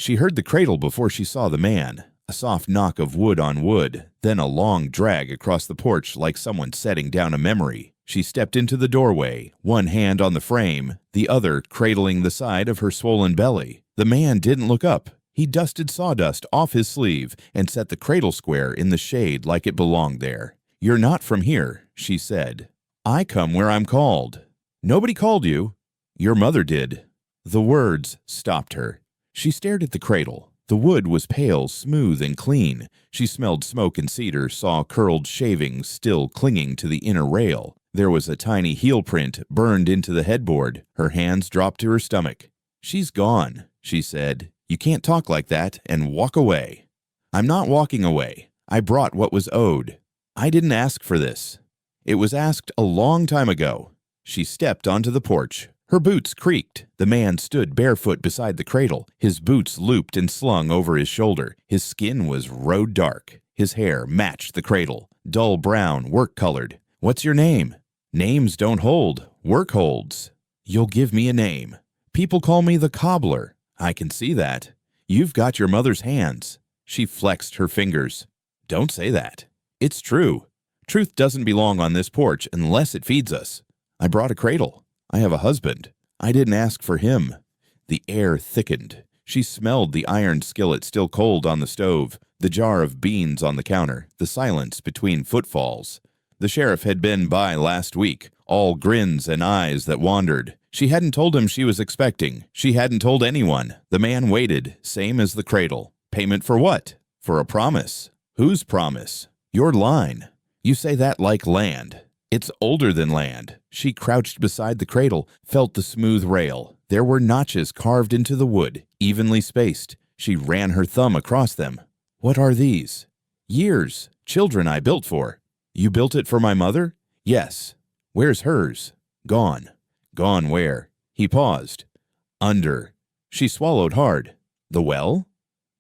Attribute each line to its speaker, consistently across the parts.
Speaker 1: She heard the cradle before she saw the man. A soft knock of wood on wood, then a long drag across the porch like someone setting down a memory. She stepped into the doorway, one hand on the frame, the other cradling the side of her swollen belly. The man didn't look up. He dusted sawdust off his sleeve and set the cradle square in the shade like it belonged there. "You're not from here," she said. "I come where I'm called." "Nobody called you." "Your mother did." The words stopped her. She stared at the cradle. The wood was pale, smooth, and clean. She smelled smoke and cedar, saw curled shavings still clinging to the inner rail. There was a tiny heel print burned into the headboard. Her hands dropped to her stomach. "She's gone," she said. "You can't talk like that and walk away." "I'm not walking away. I brought what was owed. I didn't ask for this. It was asked a long time ago." She stepped onto the porch. Her boots creaked. The man stood barefoot beside the cradle, his boots looped and slung over his shoulder. His skin was road dark. His hair matched the cradle, dull brown, work-colored. "What's your name?" "Names don't hold. Work holds." "You'll give me a name." "People call me the Cobbler." "I can see that. You've got your mother's hands." She flexed her fingers. "Don't say that. It's true. Truth doesn't belong on this porch unless it feeds us. I brought a cradle. I have a husband. I didn't ask for him." The air thickened. She smelled the iron skillet still cold on the stove, the jar of beans on the counter, the silence between footfalls. The sheriff had been by last week, all grins and eyes that wandered. She hadn't told him she was expecting. She hadn't told anyone. The man waited, same as the cradle. Payment for what? For a promise. Whose promise? Your line. You say that like land. It's older than land. She crouched beside the cradle, felt the smooth rail. There were notches carved into the wood, evenly spaced. She ran her thumb across them. "What are these?" "Years. Children I built for." "You built it for my mother?" "Yes." "Where's hers?" "Gone." "Gone where?" He paused. "Under." She swallowed hard. "The well?"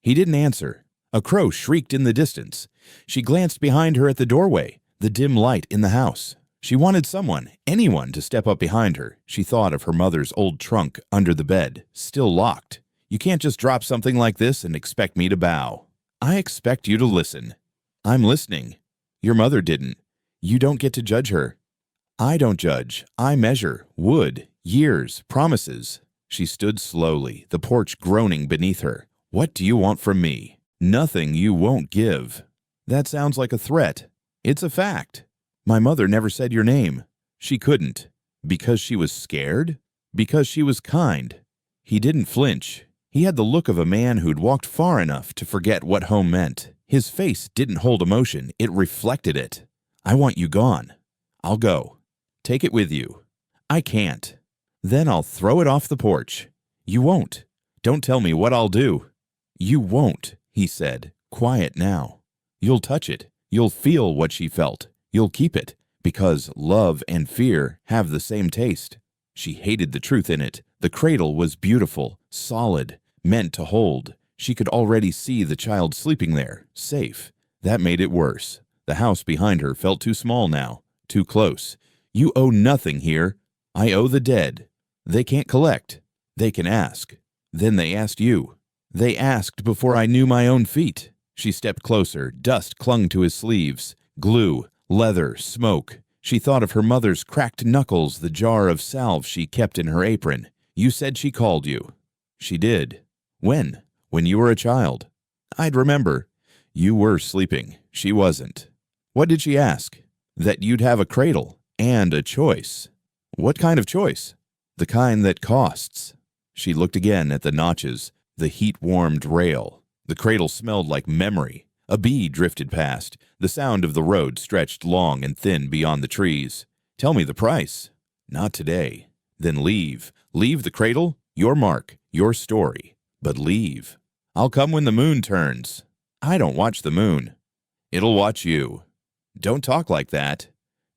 Speaker 1: He didn't answer. A crow shrieked in the distance. She glanced behind her at the doorway, the dim light in the house. She wanted someone, anyone, to step up behind her. She thought of her mother's old trunk under the bed, still locked. "You can't just drop something like this and expect me to bow." "I expect you to listen." "I'm listening." "Your mother didn't. You don't get to judge her." "I don't judge. I measure. Wood, years, promises." She stood slowly, the porch groaning beneath her. "What do you want from me?" "Nothing you won't give." "That sounds like a threat." "It's a fact." "My mother never said your name." "She couldn't." "Because she was scared?" "Because she was kind." He didn't flinch. He had the look of a man who'd walked far enough to forget what home meant. His face didn't hold emotion, it reflected it. "I want you gone." "I'll go." "Take it with you." "I can't." "Then I'll throw it off the porch." "You won't." "Don't tell me what I'll do." "You won't," he said, quiet now. "You'll touch it. You'll feel what she felt. You'll keep it, because love and fear have the same taste." She hated the truth in it. The cradle was beautiful, solid, meant to hold. She could already see the child sleeping there, safe. That made it worse. The house behind her felt too small now, too close. "You owe nothing here. I owe the dead. They can't collect. They can ask." Then they asked you. "They asked before I knew my own feet." She stepped closer. Dust clung to his sleeves. Glue, leather, smoke. She thought of her mother's cracked knuckles, the jar of salve she kept in her apron. "You said she called you." "She did." "When?" "When you were a child." "I'd remember." "You were sleeping. She wasn't." "What did she ask?" "That you'd have a cradle and a choice." "What kind of choice?" "The kind that costs." She looked again at the notches, the heat-warmed rail. The cradle smelled like memory. A bee drifted past. The sound of the road stretched long and thin beyond the trees. "Tell me the price." "Not today." "Then leave. Leave the cradle, your mark, your story. But leave." "I'll come when the moon turns." "I don't watch the moon." "It'll watch you." "Don't talk like that."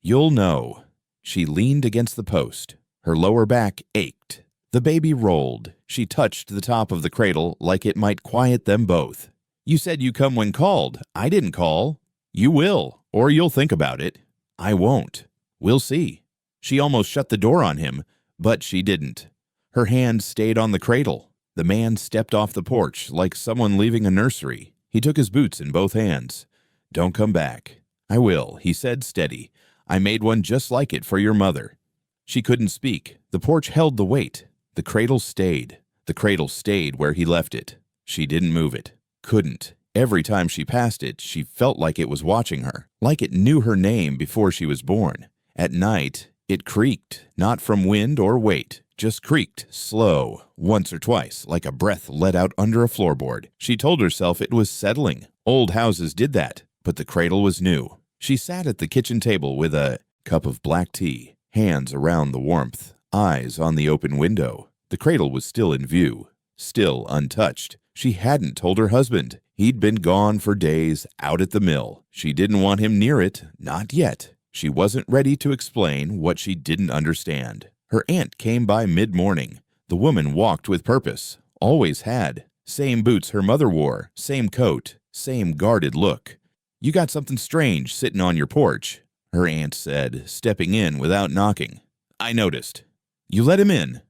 Speaker 1: "You'll know." She leaned against the post. Her lower back ached. The baby rolled. She touched the top of the cradle like it might quiet them both. "You said you come when called. I didn't call." "You will, or you'll think about it." "I won't." "We'll see." She almost shut the door on him, but she didn't. Her hand stayed on the cradle. The man stepped off the porch like someone leaving a nursery. He took his boots in both hands. "Don't come back." "I will," he said, steady. "I made one just like it for your mother." She couldn't speak. The porch held the weight. The cradle stayed. The cradle stayed where he left it. She didn't move it. Couldn't. Every time she passed it, she felt like it was watching her, like it knew her name before she was born. At night, it creaked, not from wind or weight, just creaked, slow, once or twice, like a breath let out under a floorboard. She told herself it was settling. Old houses did that, but the cradle was new. She sat at the kitchen table with a cup of black tea, hands around the warmth, eyes on the open window. The cradle was still in view, still untouched. She hadn't told her husband. He'd been gone for days, out at the mill. She didn't want him near it, not yet. She wasn't ready to explain what she didn't understand. Her aunt came by mid-morning. The woman walked with purpose, always had. Same boots her mother wore, same coat, same guarded look. "You got something strange sitting on your porch," her aunt said, stepping in without knocking. "I noticed." "You let him in."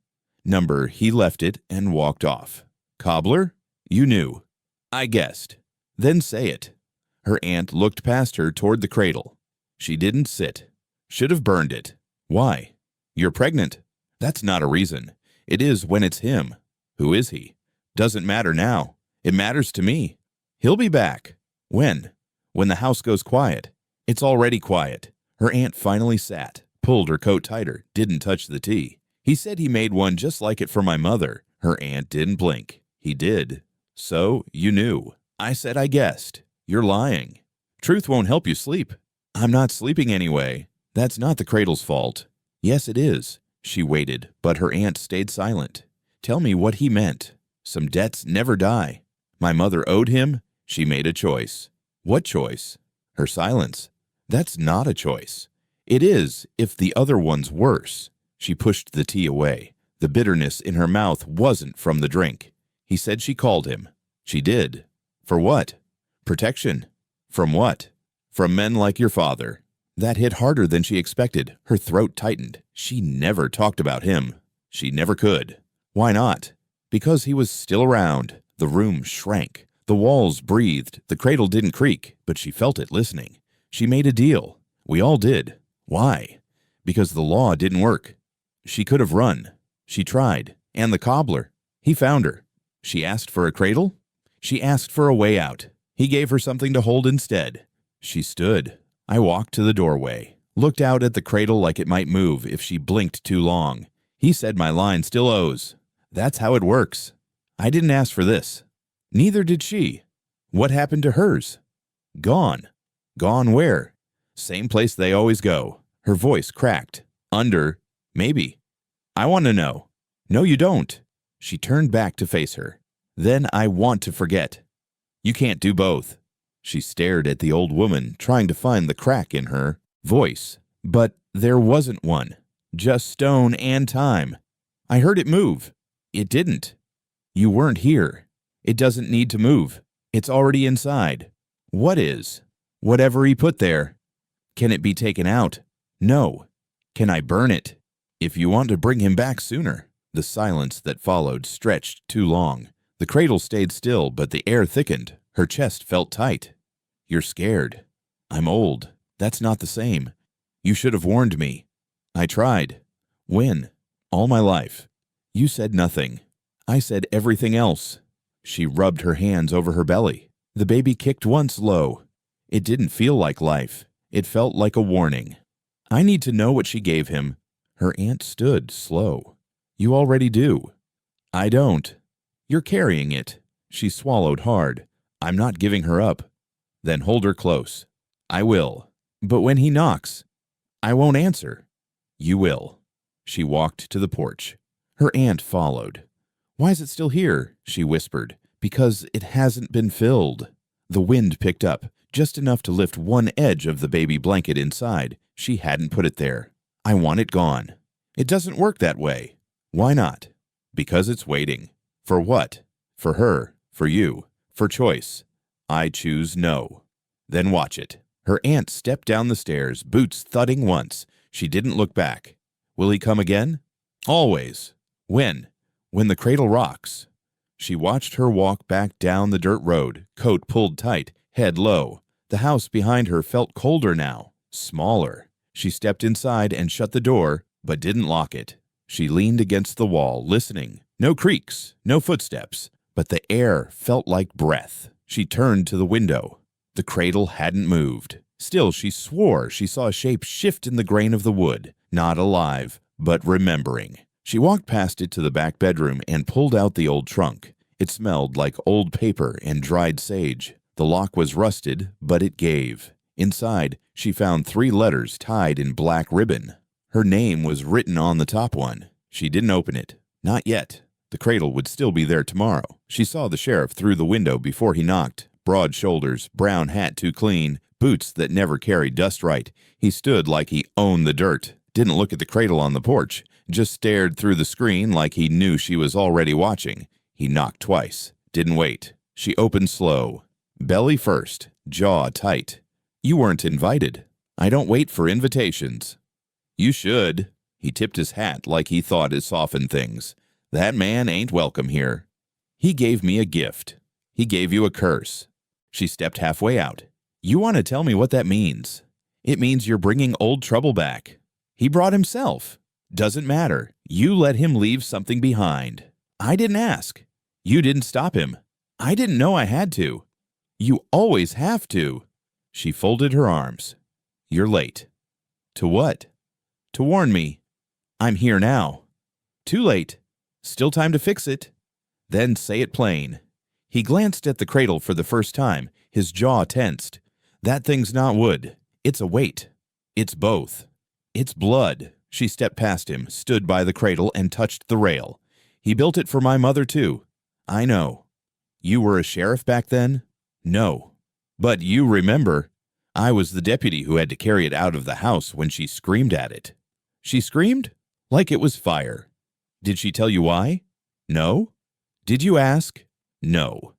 Speaker 1: Number, he left it and walked off. "Cobbler? You knew." "I guessed." "Then say it." Her aunt looked past her toward the cradle. She didn't sit. "Should have burned it." "Why?" "You're pregnant." "That's not a reason. It is when it's him." "Who is he?" "Doesn't matter now. It matters to me." "He'll be back." "When?" "When the house goes quiet." "It's already quiet." Her aunt finally sat, pulled her coat tighter, didn't touch the tea. "He said he made one just like it for my mother." Her aunt didn't blink. "He did." "So, you knew." "I said I guessed." "You're lying." "Truth won't help you sleep." "I'm not sleeping anyway." "That's not the cradle's fault." "Yes, it is." She waited, but her aunt stayed silent. "Tell me what he meant." "Some debts never die." "My mother owed him." She made a choice. "What choice?" "Her silence." "That's not a choice." "It is, if the other one's worse." She pushed the tea away. The bitterness in her mouth wasn't from the drink. "He said she called him." "She did." "For what?" "Protection." "From what?" "From men like your father." That hit harder than she expected. Her throat tightened. She never talked about him. She never could. "Why not?" "Because he was still around." The room shrank. The walls breathed. The cradle didn't creak, but she felt it listening. She made a deal. We all did. Why? Because the law didn't work. She could have run. She tried. And the cobbler. He found her. She asked for a cradle? She asked for a way out. He gave her something to hold instead. She stood. I walked to the doorway, looked out at the cradle like it might move if she blinked too long. He said my line still owes. That's how it works. I didn't ask for this. Neither did she. What happened to hers? Gone. Gone where? Same place they always go. Her voice cracked. Under. Maybe. I want to know. No, you don't. She turned back to face her. Then I want to forget. You can't do both. She stared at the old woman, trying to find the crack in her voice. But there wasn't one. Just stone and time. I heard it move. It didn't. You weren't here. It doesn't need to move. It's already inside. What is? Whatever he put there. Can it be taken out? No. Can I burn it? If you want to bring him back sooner. The silence that followed stretched too long. The cradle stayed still, but the air thickened. Her chest felt tight. You're scared. I'm old. That's not the same. You should have warned me. I tried. When? All my life. You said nothing. I said everything else. She rubbed her hands over her belly. The baby kicked once low. It didn't feel like life. It felt like a warning. I need to know what she gave him. Her aunt stood slow. You already do. I don't. You're carrying it. She swallowed hard. I'm not giving her up. Then hold her close. I will. But when he knocks, I won't answer. You will. She walked to the porch. Her aunt followed. Why is it still here? She whispered. Because it hasn't been filled. The wind picked up, just enough to lift one edge of the baby blanket inside. She hadn't put it there. I want it gone. It doesn't work that way. Why not? Because it's waiting. For what? For her. For you. For choice. I choose no. Then watch it. Her aunt stepped down the stairs, boots thudding once. She didn't look back. Will he come again? Always. When? When the cradle rocks. She watched her walk back down the dirt road, coat pulled tight, head low. The house behind her felt colder now, smaller. She stepped inside and shut the door, but didn't lock it. She leaned against the wall, listening. No creaks, no footsteps, but the air felt like breath. She turned to the window. The cradle hadn't moved. Still, she swore she saw a shape shift in the grain of the wood, not alive, but remembering. She walked past it to the back bedroom and pulled out the old trunk. It smelled like old paper and dried sage. The lock was rusted, but it gave. Inside, she found 3 letters tied in black ribbon. Her name was written on the top one. She didn't open it. Not yet. The cradle would still be there tomorrow. She saw the sheriff through the window before he knocked. Broad shoulders, brown hat too clean, boots that never carried dust right. He stood like he owned the dirt. Didn't look at the cradle on the porch. Just stared through the screen like he knew she was already watching. He knocked twice. Didn't wait. She opened slow. Belly first, jaw tight. You weren't invited. I don't wait for invitations. You should. He tipped his hat like he thought it softened things. That man ain't welcome here. He gave me a gift. He gave you a curse. She stepped halfway out. You want to tell me what that means? It means you're bringing old trouble back. He brought himself. Doesn't matter. You let him leave something behind. I didn't ask. You didn't stop him. I didn't know I had to. You always have to. She folded her arms. You're late. To what? To warn me. I'm here now. Too late. Still time to fix it. Then say it plain. He glanced at the cradle for the first time, his jaw tensed. That thing's not wood. It's a weight. It's both. It's blood. She stepped past him, stood by the cradle, and touched the rail. He built it for my mother, too. I know. You were a sheriff back then? No. But you remember. I was the deputy who had to carry it out of the house when she screamed at it. She screamed? Like it was fire. Did she tell you why? No. Did you ask? No.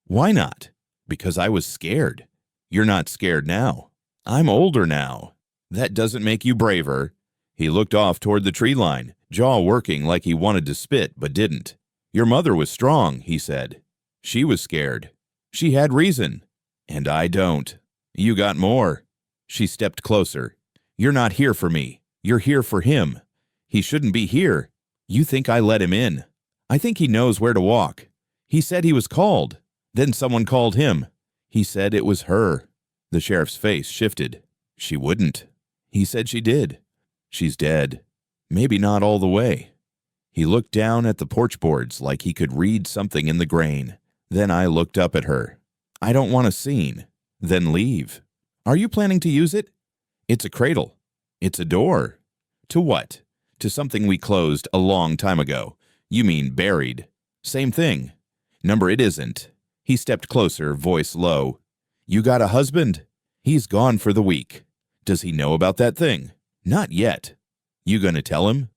Speaker 1: Why not? Because I was scared. You're not scared now. I'm older now. That doesn't make you braver. He looked off toward the tree line, jaw working like he wanted to spit but didn't. Your mother was strong, he said. She was scared. She had reason. And I don't. You got more. She stepped closer. You're not here for me. You're here for him. He shouldn't be here. You think I let him in. I think he knows where to walk. He said he was called. Then someone called him. He said it was her. The sheriff's face shifted. She wouldn't. He said she did. She's dead. Maybe not all the way. He looked down at the porch boards like he could read something in the grain. Then I looked up at her. I don't want a scene. Then leave. Are you planning to use it? It's a cradle. It's a door. To what? To something we closed a long time ago. You mean buried. Same thing. Number it isn't. He stepped closer, voice low. You got a husband? He's gone for the week. Does he know about that thing? Not yet. You gonna tell him?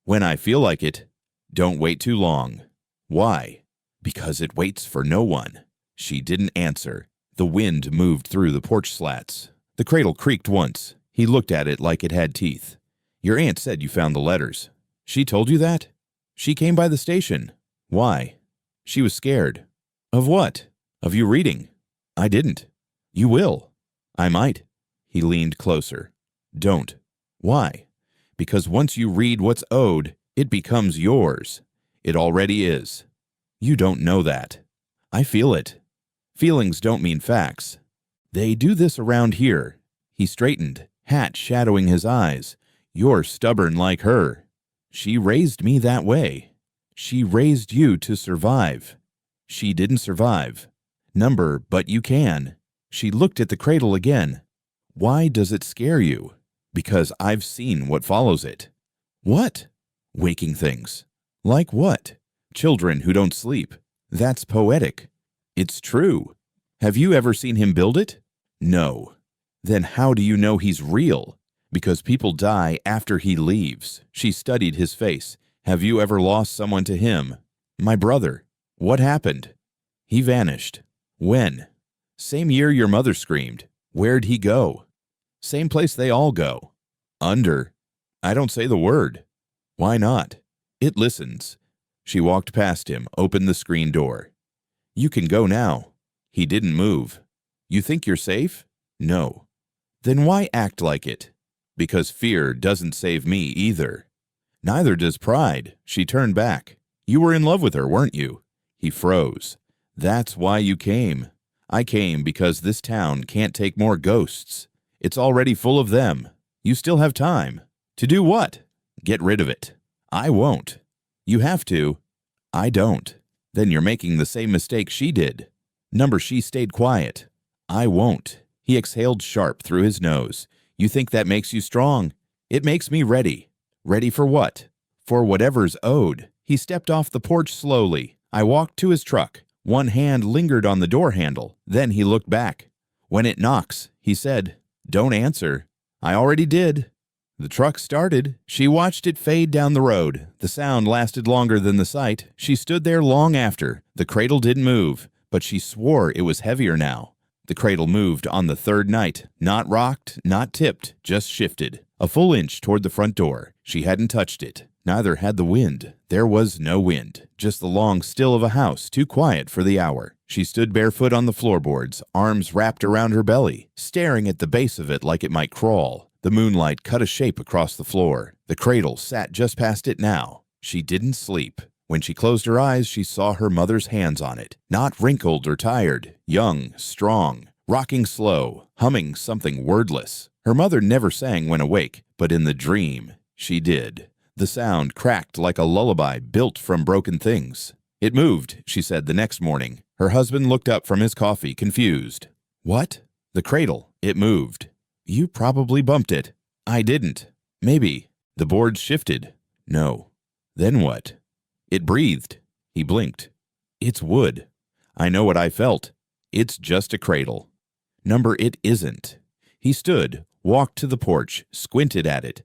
Speaker 1: When I feel like it. Don't wait too long. Why? Because it waits for no one. She didn't answer. The wind moved through the porch slats. The cradle creaked once. He looked at it like it had teeth. Your aunt said you found the letters. She told you that? She came by the station. Why? She was scared. Of what? Of you reading. I didn't. You will. I might. He leaned closer. Don't. Why? Because once you read what's owed, it becomes yours. It already is. You don't know that. I feel it. Feelings don't mean facts. They do this around here. He straightened, hat shadowing his eyes. You're stubborn like her. She raised me that way. She raised you to survive. She didn't survive. Number, but you can. She looked at the cradle again. Why does it scare you? Because I've seen what follows it. What? Waking things. Like what? Children who don't sleep. That's poetic. It's true. Have you ever seen him build it? No. Then how do you know he's real? Because people die after he leaves. She studied his face. Have you ever lost someone to him? My brother. What happened? He vanished. When? Same year your mother screamed. Where'd he go? Same place they all go. Under. I don't say the word. Why not? It listens. She walked past him, opened the screen door. You can go now. He didn't move. You think you're safe? No. Then why act like it? Because fear doesn't save me either. Neither does pride. She turned back. You were in love with her, weren't you? He froze. That's why you came. I came because this town can't take more ghosts. It's already full of them. You still have time. To do what? Get rid of it. I won't. You have to. I don't. Then you're making the same mistake she did. She stayed quiet. I won't. He exhaled sharp through his nose. You think that makes you strong? It makes me ready. Ready for what? For whatever's owed. He stepped off the porch slowly. I walked to his truck. One hand lingered on the door handle. Then he looked back. When it knocks, he said, don't answer. I already did. The truck started. She watched it fade down the road. The sound lasted longer than the sight. She stood there long after. The cradle didn't move, but she swore it was heavier now. The cradle moved on the third night. Not rocked, not tipped, just shifted. A full inch toward the front door. She hadn't touched it. Neither had the wind. There was no wind, just the long still of a house, too quiet for the hour. She stood barefoot on the floorboards, arms wrapped around her belly, staring at the base of it like it might crawl. The moonlight cut a shape across the floor. The cradle sat just past it now. She didn't sleep. When she closed her eyes, she saw her mother's hands on it. Not wrinkled or tired, young, strong, rocking slow, humming something wordless. Her mother never sang when awake, but in the dream, she did. The sound cracked like a lullaby built from broken things. It moved, she said the next morning. Her husband looked up from his coffee, confused. What? The cradle. It moved. You probably bumped it. I didn't. Maybe. The boards shifted. No. Then what? It breathed. He blinked. It's wood. I know what I felt. It's just a cradle. It isn't. He stood, walked to the porch, squinted at it.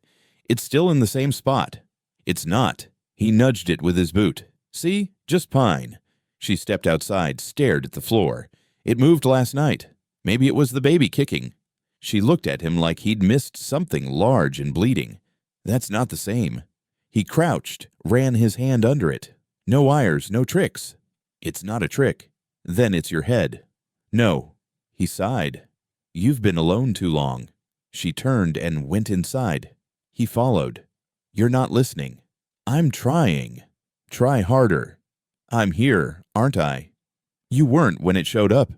Speaker 1: It's still in the same spot. It's not. He nudged it with his boot. See? Just pine. She stepped outside, stared at the floor. It moved last night. Maybe it was the baby kicking. She looked at him like he'd missed something large and bleeding. That's not the same. He crouched, ran his hand under it. No wires, no tricks. It's not a trick. Then it's your head. No. He sighed. You've been alone too long. She turned and went inside. He followed. You're not listening. I'm trying. Try harder. I'm here, aren't I? You weren't when it showed up.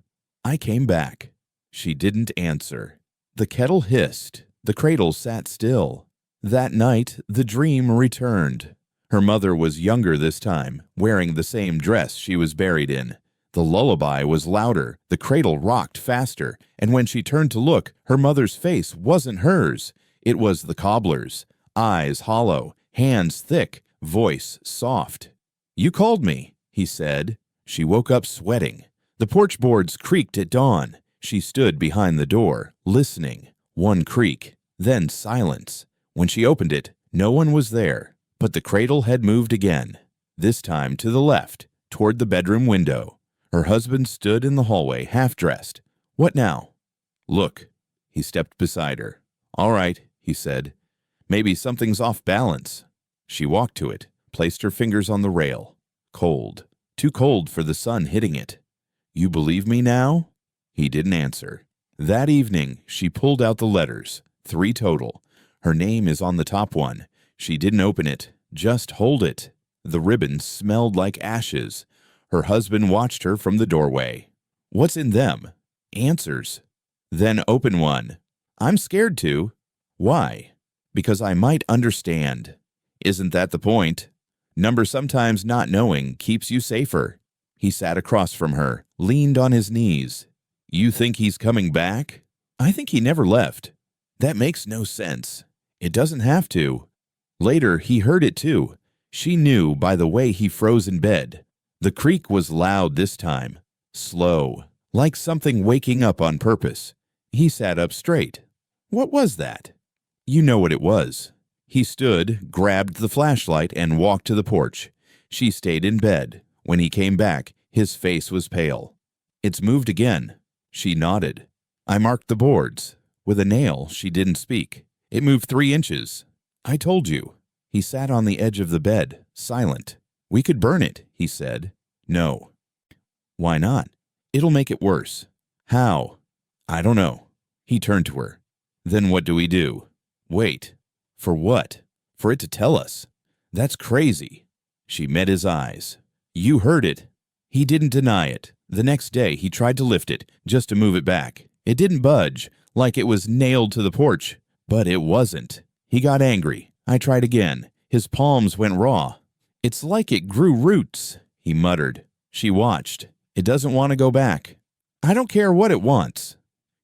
Speaker 1: I came back. She didn't answer. The kettle hissed. The cradle sat still. That night, the dream returned. Her mother was younger this time, wearing the same dress she was buried in. The lullaby was louder, the cradle rocked faster, and when she turned to look, her mother's face wasn't hers. It was the cobbler's. Eyes hollow, hands thick, voice soft. You called me, he said. She woke up sweating. The porch boards creaked at dawn. She stood behind the door, listening. One creak, then silence. When she opened it, no one was there, but the cradle had moved again, this time to the left, toward the bedroom window. Her husband stood in the hallway, half-dressed. What now? Look. He stepped beside her. All right, he said. Maybe something's off balance. She walked to it, placed her fingers on the rail. Cold. Too cold for the sun hitting it. You believe me now? He didn't answer. That evening, she pulled out the letters, 3 total. Her name is on the top one. She didn't open it, just hold it. The ribbon smelled like ashes. Her husband watched her from the doorway. What's in them? Answers. Then open one. I'm scared to. Why? Because I might understand. Isn't that the point? Sometimes not knowing keeps you safer. He sat across from her, leaned on his knees. You think he's coming back? I think he never left. That makes no sense. It doesn't have to. Later, he heard it too. She knew by the way he froze in bed. The creak was loud this time, slow, like something waking up on purpose. He sat up straight. What was that? You know what it was. He stood, grabbed the flashlight, and walked to the porch. She stayed in bed. When he came back, his face was pale. It's moved again. She nodded. I marked the boards. With a nail, she didn't speak. It moved 3 inches. I told you. He sat on the edge of the bed, silent. We could burn it, he said. No. Why not? It'll make it worse. How? I don't know. He turned to her. Then what do we do? Wait. For what? For it to tell us. That's crazy. She met his eyes. You heard it. He didn't deny it. The next day he tried to lift it, just to move it back. It didn't budge, like it was nailed to the porch. But it wasn't. He got angry. I tried again. His palms went raw. It's like it grew roots, he muttered. She watched. It doesn't want to go back. I don't care what it wants.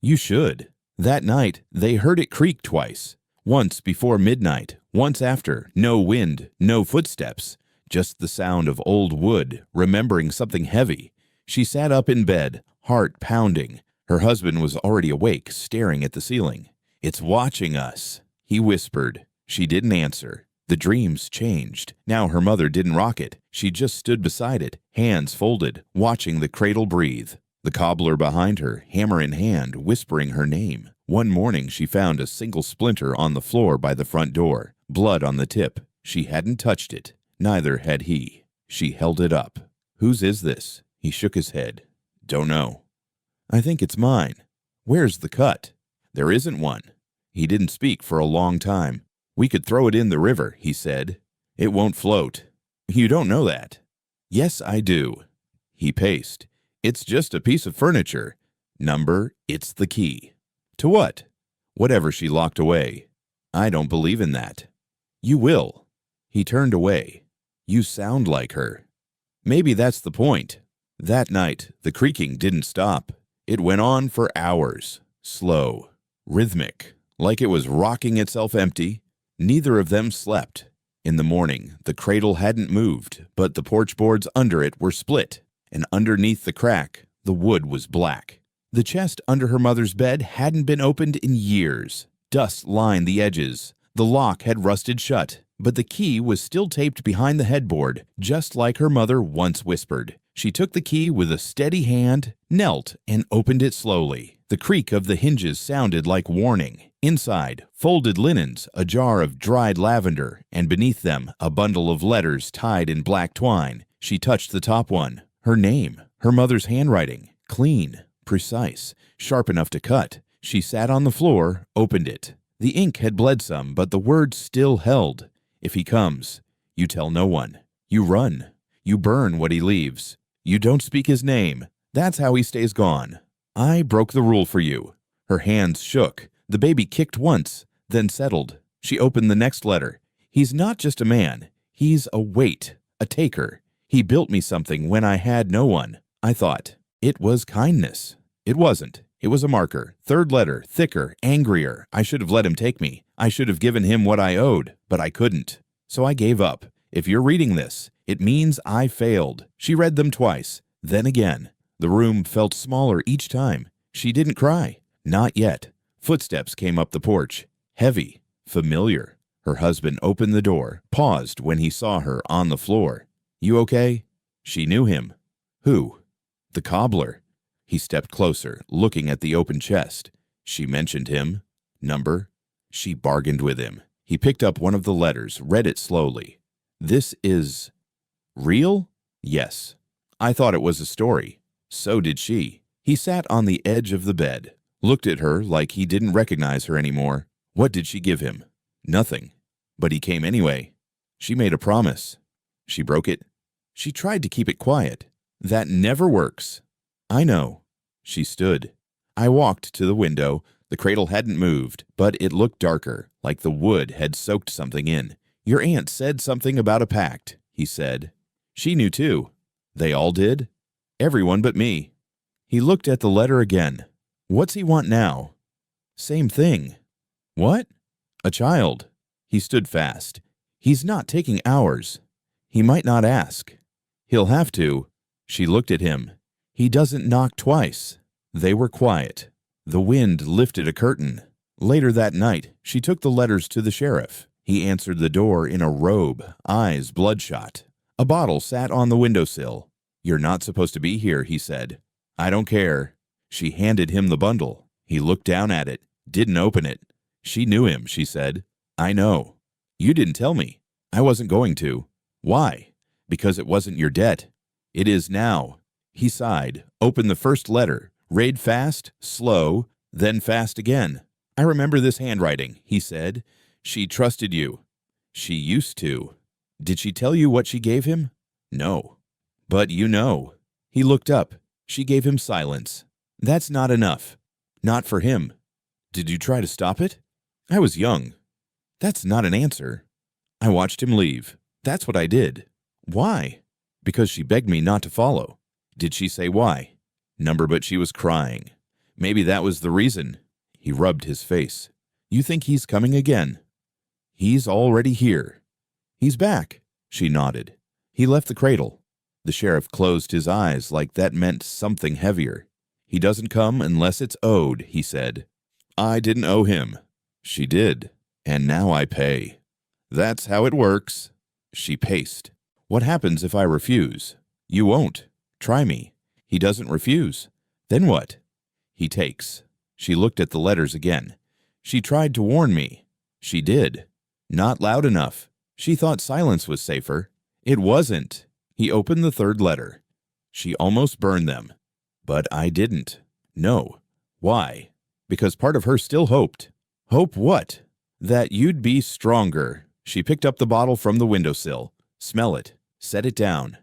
Speaker 1: You should. That night, they heard it creak twice. Once before midnight, once after. No wind, no footsteps. Just the sound of old wood, remembering something heavy. She sat up in bed, heart pounding. Her husband was already awake, staring at the ceiling. It's watching us, he whispered. She didn't answer. The dreams changed. Now her mother didn't rock it. She just stood beside it, hands folded, watching the cradle breathe. The cobbler behind her, hammer in hand, whispering her name. One morning she found a single splinter on the floor by the front door, blood on the tip. She hadn't touched it. Neither had he. She held it up. Whose is this? He shook his head. Don't know. I think it's mine. Where's the cut? There isn't one. He didn't speak for a long time. We could throw it in the river, he said. It won't float. You don't know that. Yes, I do. He paced. It's just a piece of furniture. Number, it's the key. To what? Whatever she locked away. I don't believe in that. You will. He turned away. You sound like her. Maybe that's the point. That night, the creaking didn't stop. It went on for hours. Slow. Rhythmic. Like it was rocking itself empty. Neither of them slept. In the morning, the cradle hadn't moved, but the porch boards under it were split, and underneath the crack, the wood was black. The chest under her mother's bed hadn't been opened in years. Dust lined the edges. The lock had rusted shut, but the key was still taped behind the headboard, just like her mother once whispered. She took the key with a steady hand, knelt, and opened it slowly. The creak of the hinges sounded like warning. Inside, folded linens, a jar of dried lavender, and beneath them, a bundle of letters tied in black twine. She touched the top one. Her name, her mother's handwriting, clean, precise, sharp enough to cut. She sat on the floor, opened it. The ink had bled some, but the words still held. If he comes, you tell no one. You run. You burn what he leaves. You don't speak his name. That's how he stays gone. I broke the rule for you. Her hands shook. The baby kicked once, then settled. She opened the next letter. He's not just a man. He's a weight, a taker. He built me something when I had no one. I thought it was kindness. It wasn't. It was a marker. Third letter, thicker, angrier. I should have let him take me. I should have given him what I owed, but I couldn't. So I gave up. If you're reading this, it means I failed. She read them twice, then again. The room felt smaller each time. She didn't cry. Not yet. Footsteps came up the porch. Heavy. Familiar. Her husband opened the door, paused when he saw her on the floor. You okay? She knew him. Who? The cobbler. He stepped closer, looking at the open chest. She mentioned him. Number. She bargained with him. He picked up one of the letters, read it slowly. This is real? Yes. I thought it was a story. So did she. He sat on the edge of the bed, looked at her like he didn't recognize her anymore. What did she give him? Nothing. But he came anyway. She made a promise. She broke it. She tried to keep it quiet. That never works. I know. She stood. I walked to the window. The cradle hadn't moved, but it looked darker, like the wood had soaked something in. Your aunt said something about a pact, he said. She knew too. They all did? Everyone but me. He looked at the letter again. What's he want now? Same thing. What? A child. He stood fast. He's not taking ours. He might not ask. He'll have to. She looked at him. He doesn't knock twice. They were quiet. The wind lifted a curtain. Later that night, she took the letters to the sheriff. He answered the door in a robe, eyes bloodshot. A bottle sat on the windowsill. You're not supposed to be here, he said. I don't care. She handed him the bundle. He looked down at it, didn't open it. She knew him, she said. I know. You didn't tell me. I wasn't going to. Why? Because it wasn't your debt. It is now. He sighed, opened the first letter, read fast, slow, then fast again. I remember this handwriting, he said. She trusted you. She used to. Did she tell you what she gave him? No. But you know. He looked up. She gave him silence. That's not enough. Not for him. Did you try to stop it? I was young. That's not an answer. I watched him leave. That's what I did. Why? Because she begged me not to follow. Did she say why? Number, but she was crying. Maybe that was the reason. He rubbed his face. You think he's coming again? He's already here. He's back. She nodded. He left the cradle. The sheriff closed his eyes like that meant something heavier. He doesn't come unless it's owed, he said. I didn't owe him. She did. And now I pay. That's how it works. She paced. What happens if I refuse? You won't. Try me. He doesn't refuse. Then what? He takes. She looked at the letters again. She tried to warn me. She did. Not loud enough. She thought silence was safer. It wasn't. He opened the third letter. She almost burned them. But I didn't. No. Why? Because part of her still hoped. Hope what? That you'd be stronger. She picked up the bottle from the windowsill. Smell it. Set it down.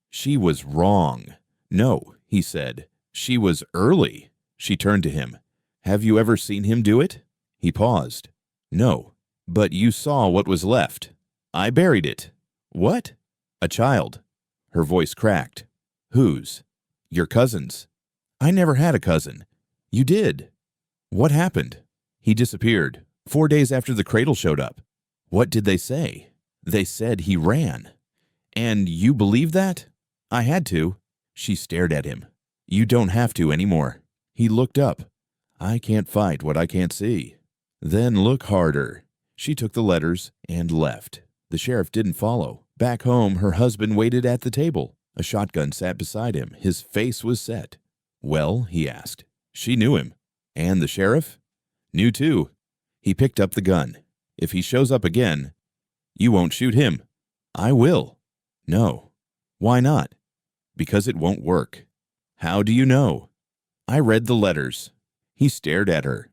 Speaker 1: She was wrong. No, he said. She was early. She turned to him. Have you ever seen him do it? He paused. No. But you saw what was left. I buried it. What? A child. Her voice cracked. Whose? Your cousin's. I never had a cousin. You did. What happened? He disappeared. 4 days after the cradle showed up. What did they say? They said he ran. And you believe that? I had to. She stared at him. You don't have to anymore. He looked up. I can't fight what I can't see. Then look harder. She took the letters and left. The sheriff didn't follow. Back home, her husband waited at the table. A shotgun sat beside him. His face was set. Well, he asked. She knew him. And the sheriff? Knew too. He picked up the gun. If he shows up again, you won't shoot him. I will. No. Why not? Because it won't work. How do you know? I read the letters. He stared at her.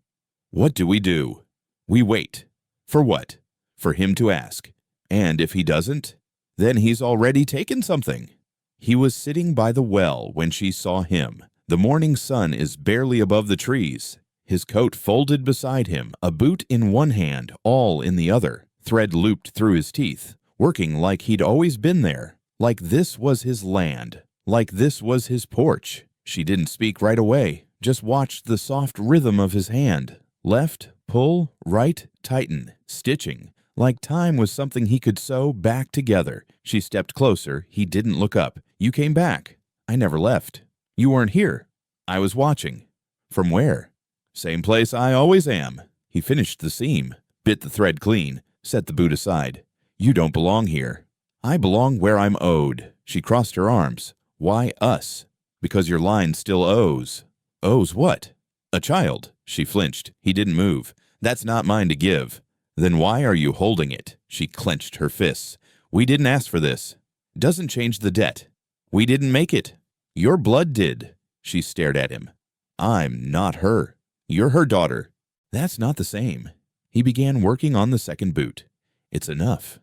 Speaker 1: What do? We wait. For what? For him to ask. And if he doesn't, then he's already taken something. He was sitting by the well when she saw him. The morning sun is barely above the trees. His coat folded beside him, a boot in one hand, all in the other, thread looped through his teeth, working like he'd always been there, like this was his land, like this was his porch. She didn't speak right away, just watched the soft rhythm of his hand. Left, pull, right, tighten, stitching, like time was something he could sew back together. She stepped closer. He didn't look up. You came back. I never left. You weren't here. I was watching. From where? Same place I always am. He finished the seam, bit the thread clean, set the boot aside. You don't belong here. I belong where I'm owed. She crossed her arms. Why us? Because your line still owes. Owes what? A child. She flinched. He didn't move. That's not mine to give. Then why are you holding it? She clenched her fists. We didn't ask for this. Doesn't change the debt. We didn't make it. Your blood did. She stared at him. I'm not her. You're her daughter. That's not the same. He began working on the second boot. It's enough.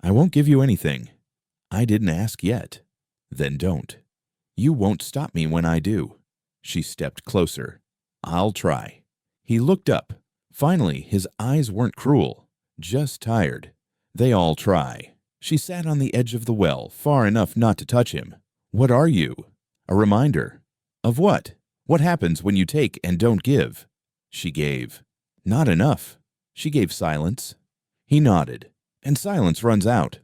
Speaker 1: I won't give you anything. I didn't ask yet. Then don't. You won't stop me when I do. She stepped closer. I'll try. He looked up. Finally, his eyes weren't cruel, just tired. They all try. She sat on the edge of the well, far enough not to touch him. What are you? A reminder. Of what? What happens when you take and don't give? She gave. Not enough. She gave silence. He nodded, and silence runs out.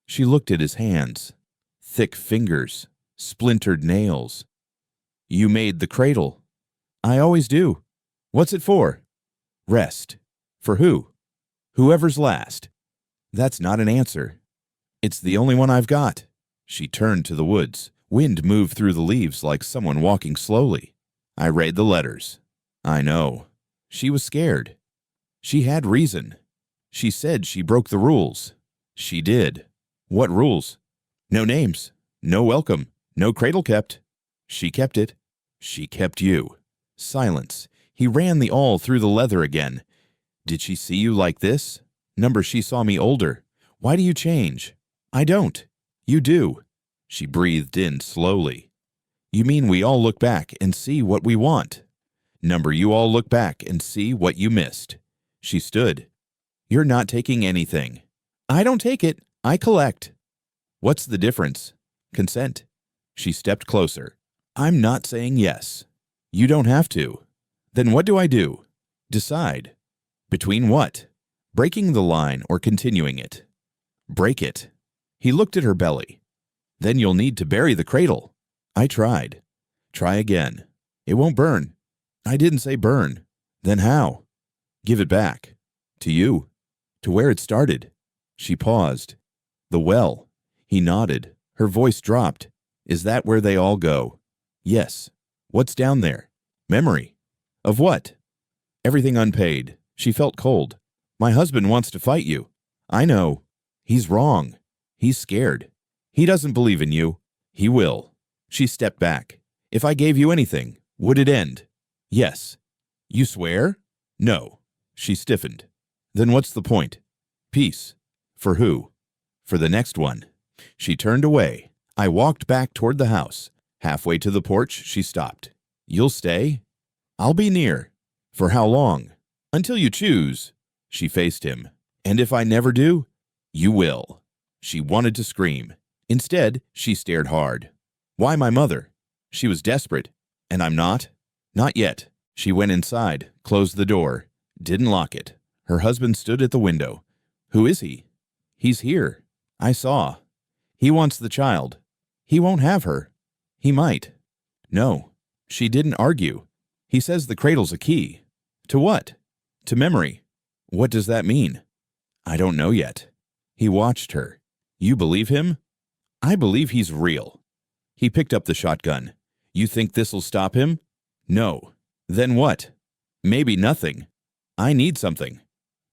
Speaker 1: She looked at his hands. Thick fingers, splintered nails. You made the cradle. I always do. What's it for? Rest. For who? Whoever's last. That's not an answer. It's the only one I've got. She turned to the woods. Wind moved through the leaves like someone walking slowly. I read the letters. I know. She was scared. She had reason. She said she broke the rules. She did. What rules? No names. No welcome. No cradle kept. She kept it. She kept you. Silence. He ran the awl through the leather again. Did she see you like this? Number, she saw me older. Why do you change? I don't. You do. She breathed in slowly. You mean we all look back and see what we want? Number, you all look back and see what you missed. She stood. You're not taking anything. I don't take it. I collect. What's the difference? Consent. She stepped closer. I'm not saying yes. You don't have to. Then what do I do? Decide. Between what? Breaking the line or continuing it? Break it. He looked at her belly. Then you'll need to bury the cradle. I tried. Try again. It won't burn. I didn't say burn. Then how? Give it back. To you. To where it started. She paused. The well. He nodded. Her voice dropped. Is that where they all go? Yes. What's down there? Memory. Of what? Everything unpaid. She felt cold. My husband wants to fight you. I know. He's wrong. He's scared. He doesn't believe in you. He will. She stepped back. If I gave you anything, would it end? Yes. You swear? No. She stiffened. Then what's the point? Peace. For who? For the next one. She turned away. I walked back toward the house. Halfway to the porch, she stopped. You'll stay? I'll be near. For how long? Until you choose. She faced him. And if I never do? You will. She wanted to scream. Instead, she stared hard. Why my mother? She was desperate. And I'm not? Not yet. She went inside, closed the door, didn't lock it. Her husband stood at the window. Who is he? He's here. I saw. He wants the child. He won't have her. He might. No. She didn't argue. He says the cradle's a key. To what? To memory. What does that mean? I don't know yet. He watched her. You believe him? I believe he's real. He picked up the shotgun. You think this'll stop him? No. Then what? Maybe nothing. I need something.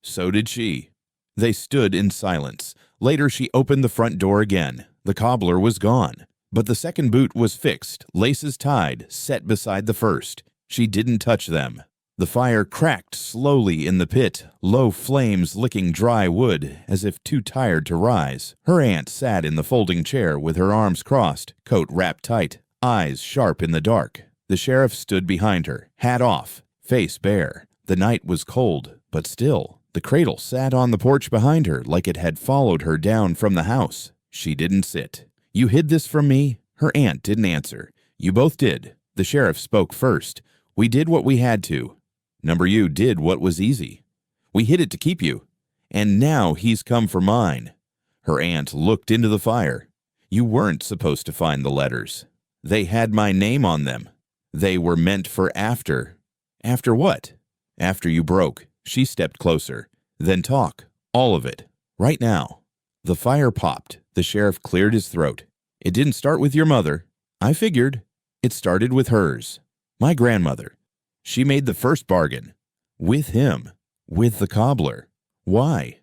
Speaker 1: So did she. They stood in silence. Later, she opened the front door again. The cobbler was gone. But the second boot was fixed, laces tied, set beside the first. She didn't touch them. The fire cracked slowly in the pit, low flames licking dry wood, as if too tired to rise. Her aunt sat in the folding chair with her arms crossed, coat wrapped tight, eyes sharp in the dark. The sheriff stood behind her, hat off, face bare. The night was cold, but still. The cradle sat on the porch behind her like it had followed her down from the house. She didn't sit. You hid this from me? Her aunt didn't answer. You both did. The sheriff spoke first. We did what we had to. Number, you did what was easy. We hid it to keep you. And now he's come for mine. Her aunt looked into the fire. You weren't supposed to find the letters. They had my name on them. They were meant for after. After what? After you broke. She stepped closer. Then talk. All of it. Right now. The fire popped. The sheriff cleared his throat. It didn't start with your mother. I figured. It started with hers. My grandmother. She made the first bargain. With him. With the cobbler. Why?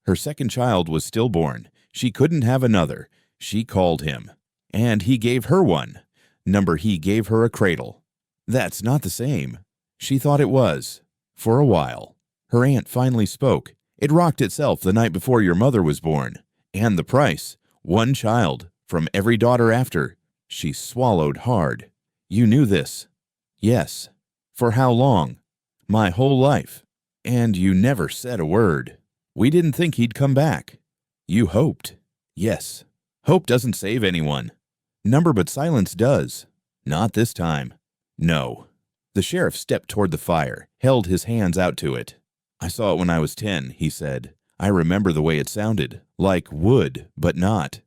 Speaker 1: Her second child was stillborn. She couldn't have another. She called him. And he gave her one. Number, he gave her a cradle. That's not the same. She thought it was. For a while. Her aunt finally spoke. It rocked itself the night before your mother was born. And the price. One child. From every daughter after. She swallowed hard. You knew this. Yes. For how long? My whole life. And you never said a word. We didn't think he'd come back. You hoped. Yes. Hope doesn't save anyone. Number, but silence does. Not this time. No. The sheriff stepped toward the fire, held his hands out to it. I saw it when I was 10, he said. I remember the way it sounded. Like wood, but not.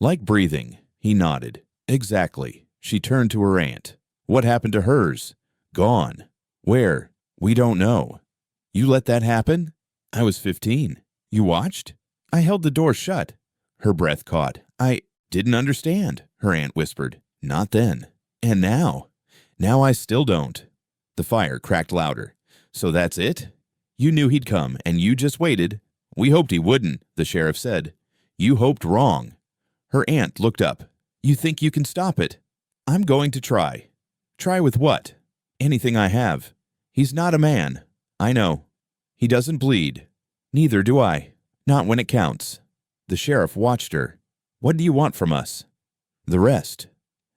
Speaker 1: Like breathing. He nodded. Exactly. She turned to her aunt. What happened to hers? Gone. Where? We don't know. You let that happen? I was 15. You watched? I held the door shut. Her breath caught. I didn't understand, her aunt whispered. Not then. And now? Now I still don't. The fire cracked louder. So that's it? You knew he'd come, and you just waited. We hoped he wouldn't, the sheriff said. You hoped wrong. Her aunt looked up. You think you can stop it? I'm going to try. Try with what? Anything I have. He's not a man. I know. He doesn't bleed. Neither do I. Not when it counts. The sheriff watched her. What do you want from us? The rest.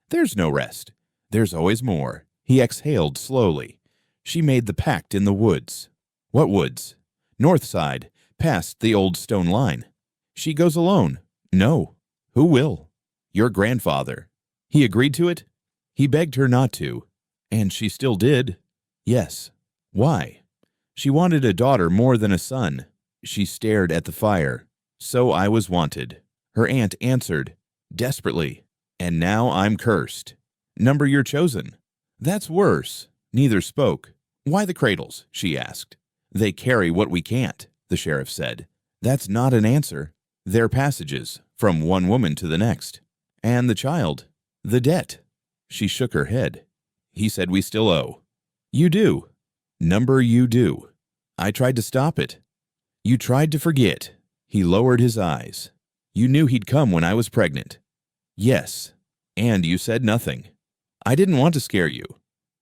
Speaker 1: There's no rest. There's always more. He exhaled slowly. She made the pact in the woods. What woods? North side, past the old stone line. She goes alone. No. Who will? Your grandfather. He agreed to it? He begged her not to. And she still did. Yes. Why? She wanted a daughter more than a son. She stared at the fire. So I was wanted. Her aunt answered, desperately. And now I'm cursed. Number you're chosen. That's worse. Neither spoke. Why the cradles? She asked. They carry what we can't, the sheriff said. That's not an answer. They're passages, from one woman to the next. And the child. The debt. She shook her head. He said we still owe. You do. Number you do. I tried to stop it. You tried to forget. He lowered his eyes. You knew he'd come when I was pregnant. Yes. And you said nothing. I didn't want to scare you.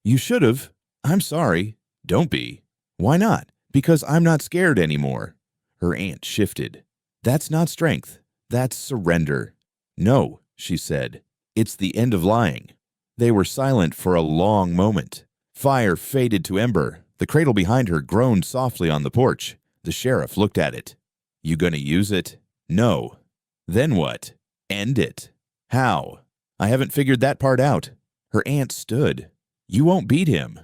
Speaker 1: You should have. I'm sorry. Don't be. Why not? Because I'm not scared anymore. Her aunt shifted. That's not strength. That's surrender. No, she said. It's the end of lying. They were silent for a long moment. Fire faded to ember. The cradle behind her groaned softly on the porch. The sheriff looked at it. You gonna use it? No. Then what? End it. How? I haven't figured that part out. Her aunt stood. You won't beat him.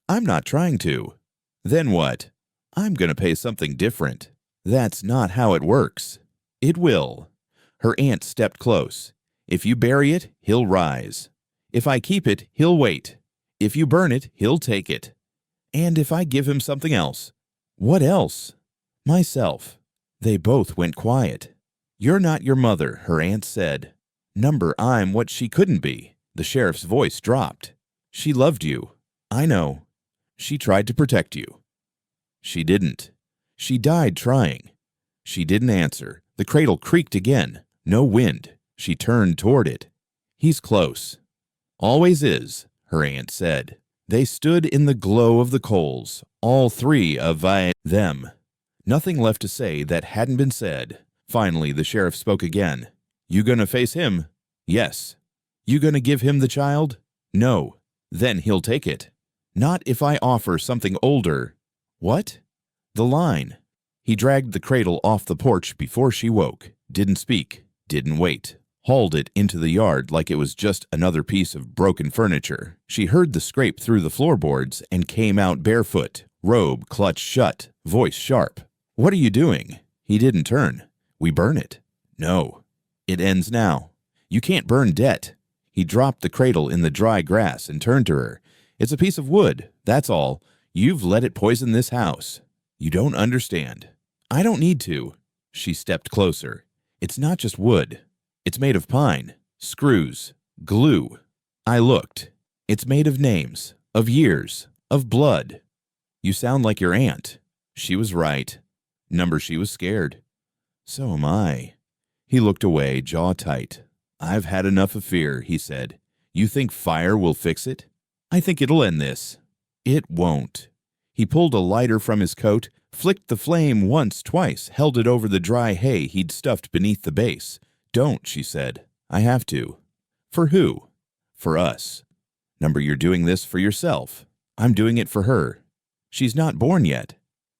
Speaker 1: I'm not trying to. Then what? I'm gonna pay something different. That's not how it works. It will. Her aunt stepped close. If you bury it, he'll rise. If I keep it, he'll wait. If you burn it, he'll take it. And if I give him something else? What else? Myself. They both went quiet. You're not your mother, her aunt said. Number I'm what she couldn't be. The sheriff's voice dropped. She loved you. I know. She tried to protect you. She didn't. She died trying. She didn't answer. The cradle creaked again. No wind. She turned toward it. He's close. Always is, her aunt said. They stood in the glow of the coals, all three of them. Nothing left to say that hadn't been said. Finally, the sheriff spoke again. You gonna face him? Yes. You gonna give him the child? No. Then he'll take it. Not if I offer something older. What? The line. He dragged the cradle off the porch before she woke. Didn't speak. Didn't wait. Hauled it into the yard like it was just another piece of broken furniture. She heard the scrape through the floorboards and came out barefoot, robe clutched shut, voice sharp. What are you doing? He didn't turn. We burn it. No. It ends now. You can't burn debt. He dropped the cradle in the dry grass and turned to her. It's a piece of wood, that's all. You've let it poison this house. You don't understand. I don't need to. She stepped closer. It's not just wood. It's made of pine, screws, glue. I looked. It's made of names, of years, of blood. You sound like your aunt. She was right. Number she was scared. So am I. He looked away, jaw tight. I've had enough of fear, he said. You think fire will fix it? I think it'll end this. It won't. He pulled a lighter from his coat, flicked the flame once, twice, held it over the dry hay he'd stuffed beneath the base. Don't, she said. I have to. For who? For us. Number you're doing this for yourself. I'm doing it for her. She's not born yet.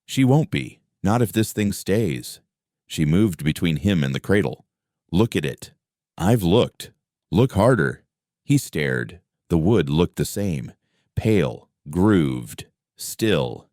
Speaker 1: She won't be. Not if this thing stays. She moved between him and the cradle. Look at it. I've looked. Look harder. He stared. The wood looked the same. Pale, grooved, still.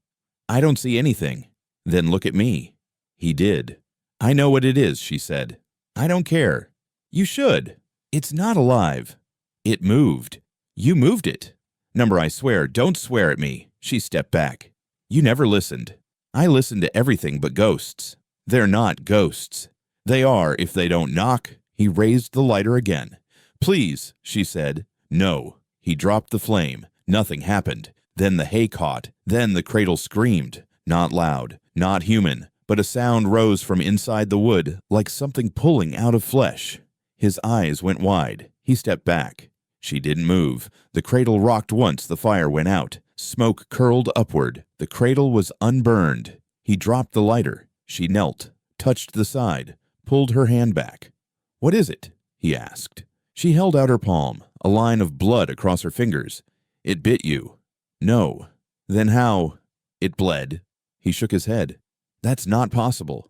Speaker 1: I don't see anything. Then look at me. He did. I know what it is, she said. I don't care. You should. It's not alive. It moved. You moved it. Number, I swear, don't swear at me. She stepped back. You never listened. I listen to everything but ghosts. They're not ghosts. They are if they don't knock. He raised the lighter again. Please, she said. No. He dropped the flame. Nothing happened. Then the hay caught. Then the cradle screamed. Not loud, not human, but a sound rose from inside the wood like something pulling out of flesh. His eyes went wide. He stepped back. She didn't move. The cradle rocked once the fire went out. Smoke curled upward. The cradle was unburned. He dropped the lighter. She knelt, touched the side, pulled her hand back. "What is it?" he asked. She held out her palm, a line of blood across her fingers. "It bit you." "No." "Then how?" "It bled." He shook his head. "That's not possible."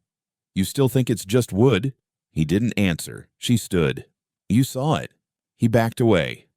Speaker 1: "You still think it's just wood?" He didn't answer. She stood. "You saw it." He backed away.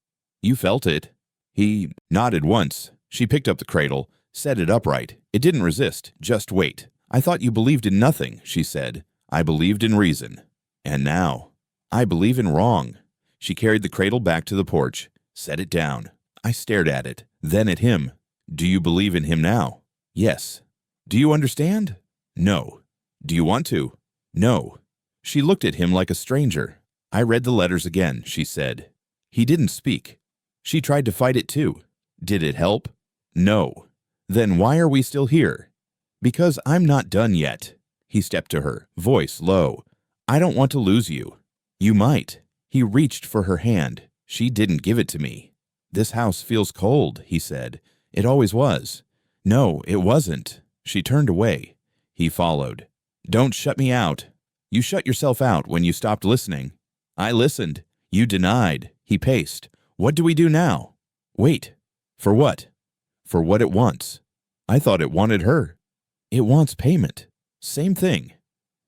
Speaker 1: "You felt it." He nodded once. She picked up the cradle, set it upright. It didn't resist. "Just wait." "I thought you believed in nothing," she said. "I believed in reason. And now, I believe in wrong." She carried the cradle back to the porch, set it down. I stared at it, then at him. "Do you believe in him now?" "Yes." "Do you understand?" "No." "Do you want to?" "No." She looked at him like a stranger. "I read the letters again," she said. He didn't speak. She tried to fight it too. "Did it help?" "No." "Then why are we still here?" "Because I'm not done yet." He stepped to her, voice low. "I don't want to lose you." "You might." He reached for her hand. She didn't give it to me. "This house feels cold," he said. "It always was." "No, it wasn't." She turned away. He followed. "Don't shut me out." "You shut yourself out when you stopped listening." "I listened." "You denied." He paced. "What do we do now?" "Wait." "For what?" "For what it wants." "I thought it wanted her." "It wants payment." "Same thing."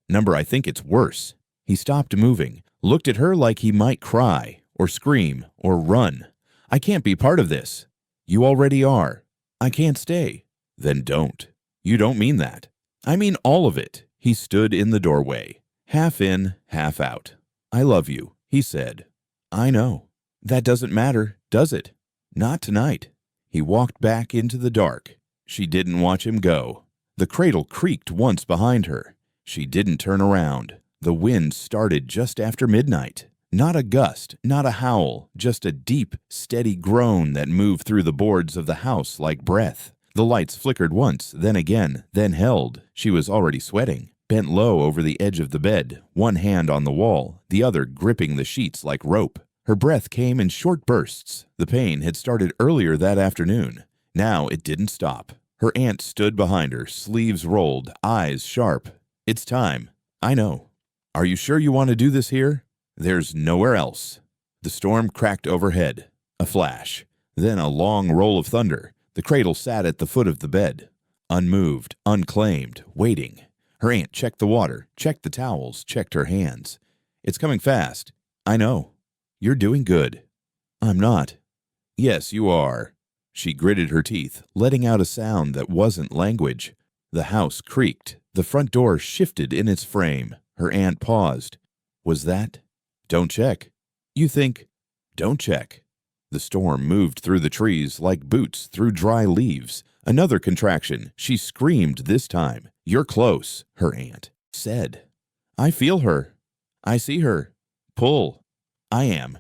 Speaker 1: "Number, I think it's worse." He stopped moving, looked at her like he might cry, or scream, or run. "I can't be part of this." "You already are." "I can't stay." "Then don't." "You don't mean that." "I mean all of it." He stood in the doorway, half in, half out. "I love you," he said. "I know." "That doesn't matter, does it?" "Not tonight." He walked back into the dark. She didn't watch him go. The cradle creaked once behind her. She didn't turn around. The wind started just after midnight. Not a gust, not a howl, just a deep, steady groan that moved through the boards of the house like breath. The lights flickered once, then again, then held. She was already sweating, bent low over the edge of the bed, one hand on the wall, the other gripping the sheets like rope. Her breath came in short bursts. The pain had started earlier that afternoon. Now it didn't stop. Her aunt stood behind her, sleeves rolled, eyes sharp. "It's time." "I know." "Are you sure you want to do this here?" "There's nowhere else." The storm cracked overhead. A flash. Then a long roll of thunder. The cradle sat at the foot of the bed, unmoved, unclaimed, waiting. Her aunt checked the water, checked the towels, checked her hands. "It's coming fast." "I know." "You're doing good." "I'm not." "Yes, you are." She gritted her teeth, letting out a sound that wasn't language. The house creaked. The front door shifted in its frame. Her aunt paused. "Was that?" "Don't check." "You think?" "Don't check." The storm moved through the trees like boots through dry leaves. Another contraction. She screamed this time. "You're close," her aunt said. "I feel her. I see her. Pull." "I am."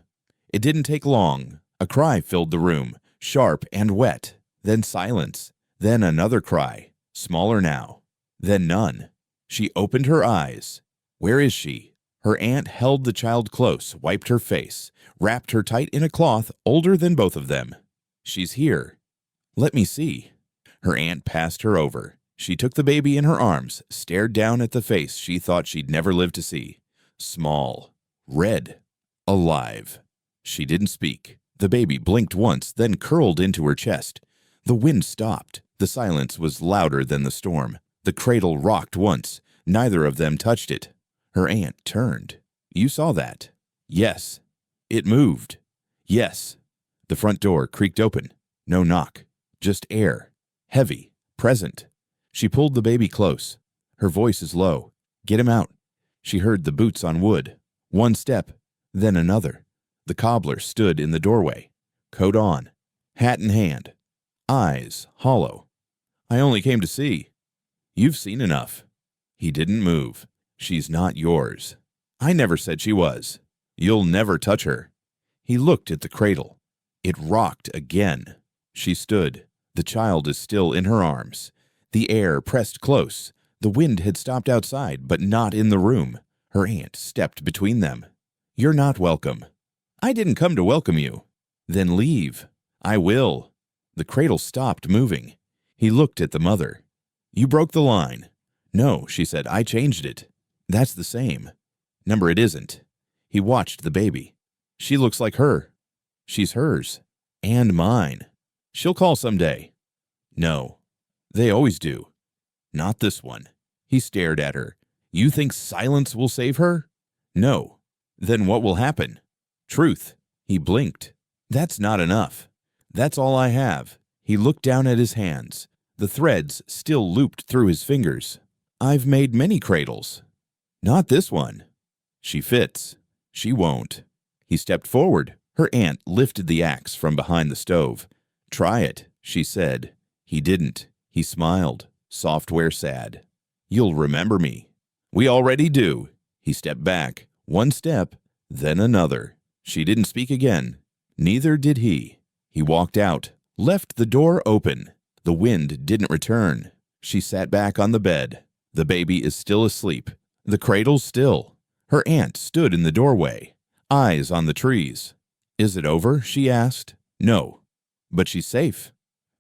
Speaker 1: It didn't take long. A cry filled the room, sharp and wet. Then silence. Then another cry, smaller now. Then none. She opened her eyes. "Where is she?" Her aunt held the child close, wiped her face, wrapped her tight in a cloth older than both of them. "She's here." "Let me see." Her aunt passed her over. She took the baby in her arms, stared down at the face she thought she'd never live to see. Small, red, alive. She didn't speak. The baby blinked once, then curled into her chest. The wind stopped. The silence was louder than the storm. The cradle rocked once. Neither of them touched it. Her aunt turned. "You saw that?" "Yes." "It moved?" "Yes." The front door creaked open. No knock. Just air. Heavy. Present. She pulled the baby close. Her voice is low. "Get him out." She heard the boots on wood. One step, then another. The cobbler stood in the doorway. Coat on. Hat in hand. Eyes hollow. "I only came to see." "You've seen enough." He didn't move. "She's not yours." "I never said she was." "You'll never touch her." He looked at the cradle. It rocked again. She stood. The child is still in her arms. The air pressed close. The wind had stopped outside, but not in the room. Her aunt stepped between them. You're not welcome. I didn't come to welcome you. Then leave. I will. The cradle stopped moving. He looked at the mother. You broke the line. No, she said, I changed it. That's the same. Number, it isn't. He watched the baby. She looks like her. She's hers. And mine. She'll call someday. No. They always do. Not this one. He stared at her. You think silence will save her? No. Then what will happen? Truth. He blinked. That's not enough. That's all I have. He looked down at his hands. The threads still looped through his fingers. I've made many cradles. Not this one. She fits. She won't. He stepped forward. Her aunt lifted the axe from behind the stove. Try it, she said. He didn't. He smiled, software sad. You'll remember me. We already do. He stepped back, one step, then another. She didn't speak again. Neither did he. He walked out, left the door open. The wind didn't return. She sat back on the bed. The baby is still asleep. The cradle's still. Her aunt stood in the doorway, eyes on the trees. Is it over? She asked. No. But she's safe.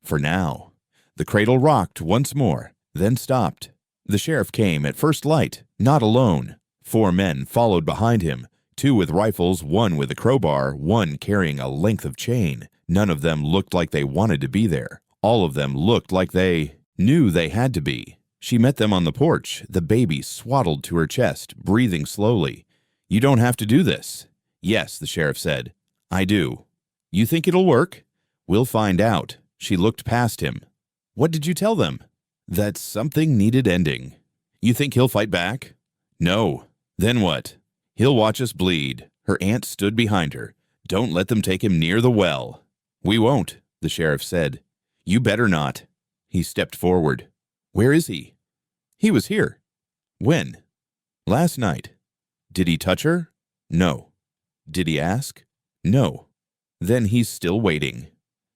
Speaker 1: For now. The cradle rocked once more, then stopped. The sheriff came at first light, not alone. 4 men followed behind him, 2 with rifles, 1 with a crowbar, 1 carrying a length of chain. None of them looked like they wanted to be there. All of them looked like they knew they had to be. She met them on the porch, the baby swaddled to her chest, breathing slowly. You don't have to do this. Yes, the sheriff said. I do. You think it'll work? We'll find out. She looked past him. What did you tell them? That something needed ending. You think he'll fight back? No. Then what? He'll watch us bleed. Her aunt stood behind her. Don't let them take him near the well. We won't, the sheriff said. You better not. He stepped forward. Where is he? He was here. When? Last night. Did he touch her? No. Did he ask? No. Then he's still waiting.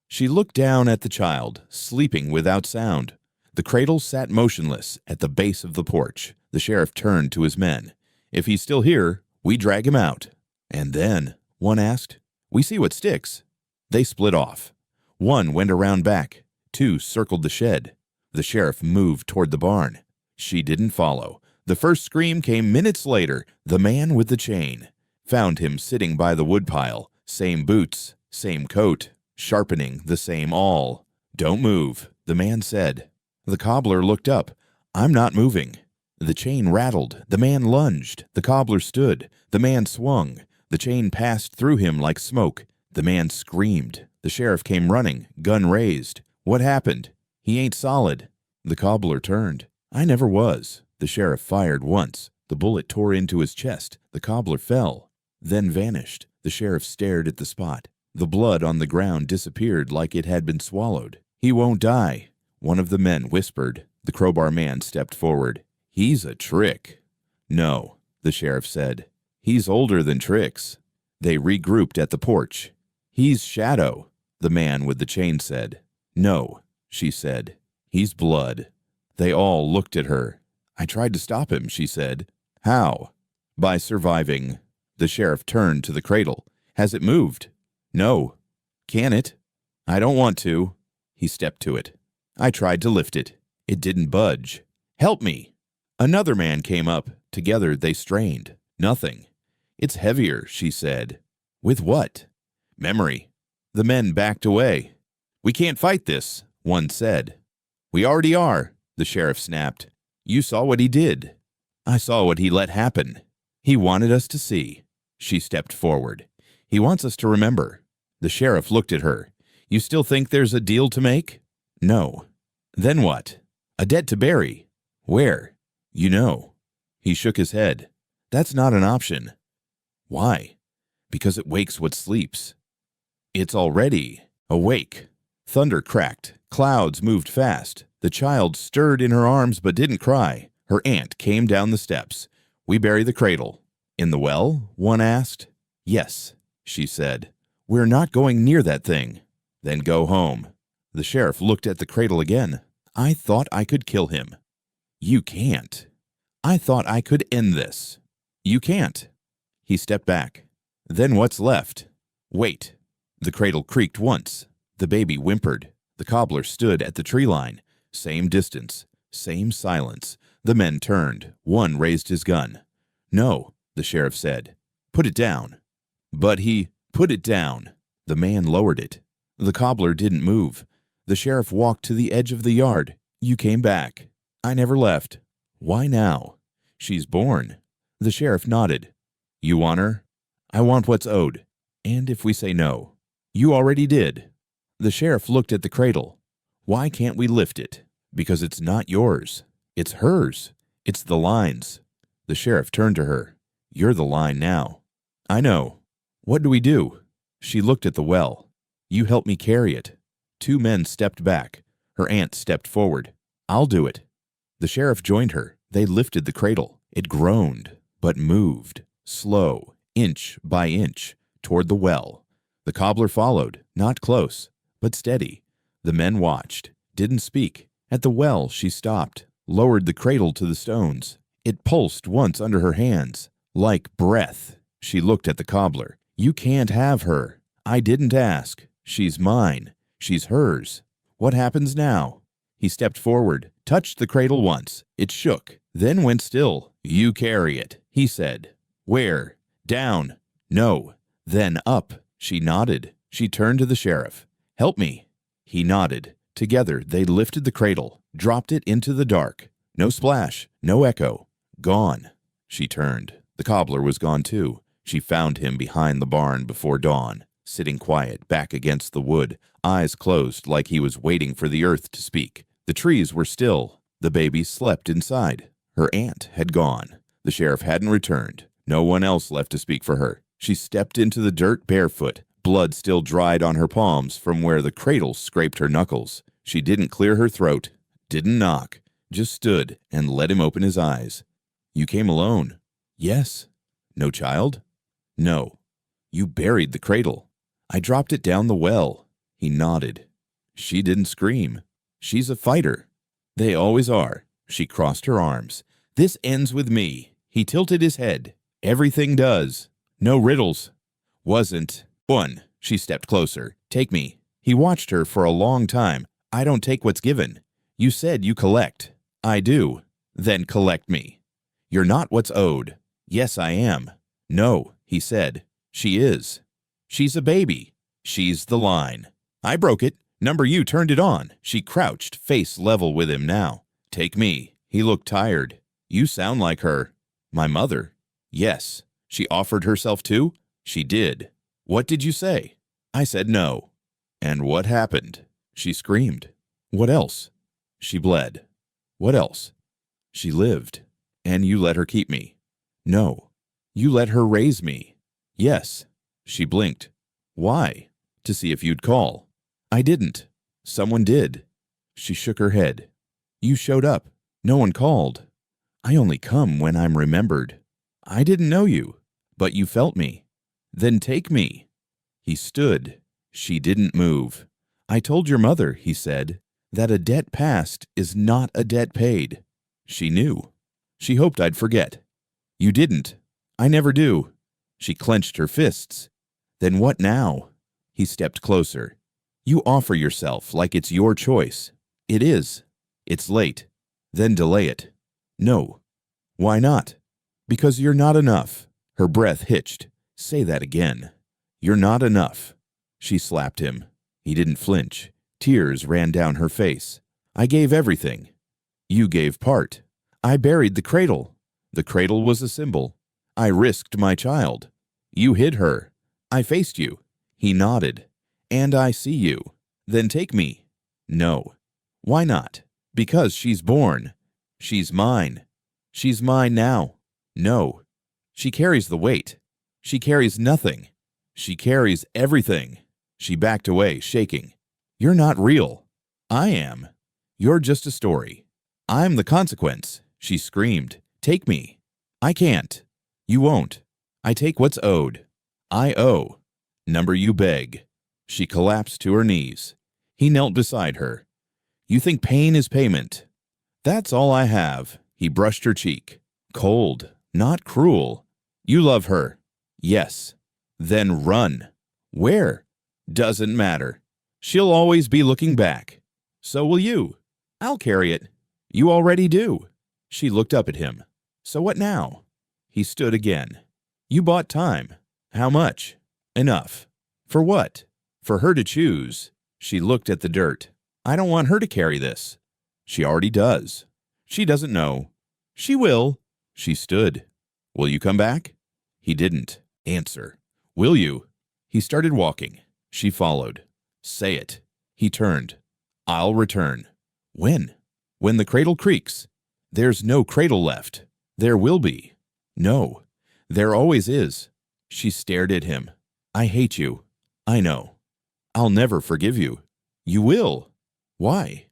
Speaker 1: She looked down at the child, sleeping without sound. The cradle sat motionless at the base of the porch. The sheriff turned to his men. If he's still here, we drag him out. And then, one asked, we see what sticks. They split off. 1 went around back. 2 circled the shed. The sheriff moved toward the barn. She didn't follow. The first scream came minutes later. The man with the chain found him sitting by the woodpile. Same boots, same coat, sharpening the same awl. Don't move, the man said. The cobbler looked up. I'm not moving. The chain rattled. The man lunged. The cobbler stood. The man swung. The chain passed through him like smoke. The man screamed. The sheriff came running, gun raised. What happened? He ain't solid. The cobbler turned. I never was. The sheriff fired once. The bullet tore into his chest. The cobbler fell, then vanished. The sheriff stared at the spot. The blood on the ground disappeared like it had been swallowed. He won't die, one of the men whispered. The crowbar man stepped forward. He's a trick. No, the sheriff said. He's older than tricks. They regrouped at the porch. He's Shadow, the man with the chain said. No, she said. He's blood. They all looked at her. I tried to stop him, she said. How? By surviving. The sheriff turned to the cradle. Has it moved? No. Can it? I don't want to. He stepped to it. I tried to lift it. It didn't budge. Help me. Another man came up. Together they strained. Nothing. It's heavier, she said. With what? Memory. The men backed away. We can't fight this, one said. We already are, the sheriff snapped. You saw what he did. I saw what he let happen. He wanted us to see. She stepped forward. He wants us to remember. The sheriff looked at her. You still think there's a deal to make? No. Then what? A debt to bury. Where? You know. He shook his head. That's not an option. Why? Because it wakes what sleeps. It's already awake. Thunder cracked. Clouds moved fast. The child stirred in her arms but didn't cry. Her aunt came down the steps. We bury the cradle. In the well? One asked. Yes, she said. We're not going near that thing. Then go home. The sheriff looked at the cradle again. I thought I could kill him. You can't. I thought I could end this. You can't. He stepped back. Then what's left? Wait. The cradle creaked once. The baby whimpered. The cobbler stood at the tree line. Same distance. Same silence. The men turned. One raised his gun. No, the sheriff said. Put it down. But he put it down. The man lowered it. The cobbler didn't move. The sheriff walked to the edge of the yard. You came back. I never left. Why now? She's born. The sheriff nodded. You want her? I want what's owed. And if we say no? You already did. The sheriff looked at the cradle. Why can't we lift it? Because it's not yours. It's hers. It's the line's. The sheriff turned to her. You're the line now. I know. What do we do? She looked at the well. You help me carry it. Two men stepped back. Her aunt stepped forward. I'll do it. The sheriff joined her. They lifted the cradle. It groaned, but moved, slow, inch by inch, toward the well. The cobbler followed, not close, but steady. The men watched, didn't speak. At the well, she stopped, lowered the cradle to the stones. It pulsed once under her hands, like breath. She looked at the cobbler. You can't have her. I didn't ask. She's mine. She's hers. What happens now? He stepped forward, touched the cradle once. It shook, then went still. You carry it, he said. Where? Down. No. Then up. She nodded. She turned to the sheriff. Help me. He nodded. Together, they lifted the cradle, dropped it into the dark. No splash, no echo. Gone. She turned. The cobbler was gone too. She found him behind the barn before dawn, sitting quiet back against the wood, eyes closed like he was waiting for the earth to speak. The trees were still. The baby slept inside. Her aunt had gone. The sheriff hadn't returned. No one else left to speak for her. She stepped into the dirt barefoot, blood still dried on her palms from where the cradle scraped her knuckles. She didn't clear her throat, didn't knock, just stood and let him open his eyes. You came alone. Yes. No child? No. You buried the cradle. I dropped it down the well. He nodded. She didn't scream. She's a fighter. They always are. She crossed her arms. This ends with me. He tilted his head. Everything does. No riddles. Wasn't. One. She stepped closer. Take me. He watched her for a long time. I don't take what's given. You said you collect. I do. Then collect me. You're not what's owed. Yes, I am. No, he said. She is. She's a baby. She's the line. I broke it. Number you turned it on. She crouched, face level with him now. Take me. He looked tired. You sound like her. My mother. Yes. She offered herself too? She did. What did you say? I said no. And what happened? She screamed. What else? She bled. What else? She lived. And you let her keep me. No. You let her raise me. Yes. She blinked. Why? To see if you'd call. I didn't. Someone did. She shook her head. You showed up. No one called. I only come when I'm remembered. I didn't know you, but you felt me. Then take me. He stood. She didn't move. I told your mother, he said, that a debt passed is not a debt paid. She knew. She hoped I'd forget. You didn't. I never do. She clenched her fists. Then what now? He stepped closer. You offer yourself like it's your choice. It is. It's late. Then delay it. No. Why not? Because you're not enough. Her breath hitched. Say that again. You're not enough. She slapped him. He didn't flinch. Tears ran down her face. I gave everything. You gave part. I buried the cradle. The cradle was a symbol. I risked my child. You hid her. I faced you. He nodded. And I see you. Then take me. No. Why not? Because she's born. She's mine. She's mine now. No. She carries the weight. She carries nothing. She carries everything. She backed away, shaking. You're not real. I am. You're just a story. I'm the consequence. She screamed. Take me. I can't. You won't. I take what's owed. I owe. Number you beg. She collapsed to her knees. He knelt beside her. You think pain is payment? That's all I have. He brushed her cheek. Cold, not cruel. You love her. Yes. Then run. Where? Doesn't matter. She'll always be looking back. So will you. I'll carry it. You already do. She looked up at him. So what now? He stood again. You bought time. How much? Enough. For what? For her to choose. She looked at the dirt. I don't want her to carry this. She already does. She doesn't know. She will. She stood. Will you come back? He didn't answer. Will you? He started walking. She followed. Say it. He turned. I'll return. When? When the cradle creaks. There's no cradle left. There will be. No. There always is. She stared at him. I hate you. I know. I'll never forgive you. You will. Why?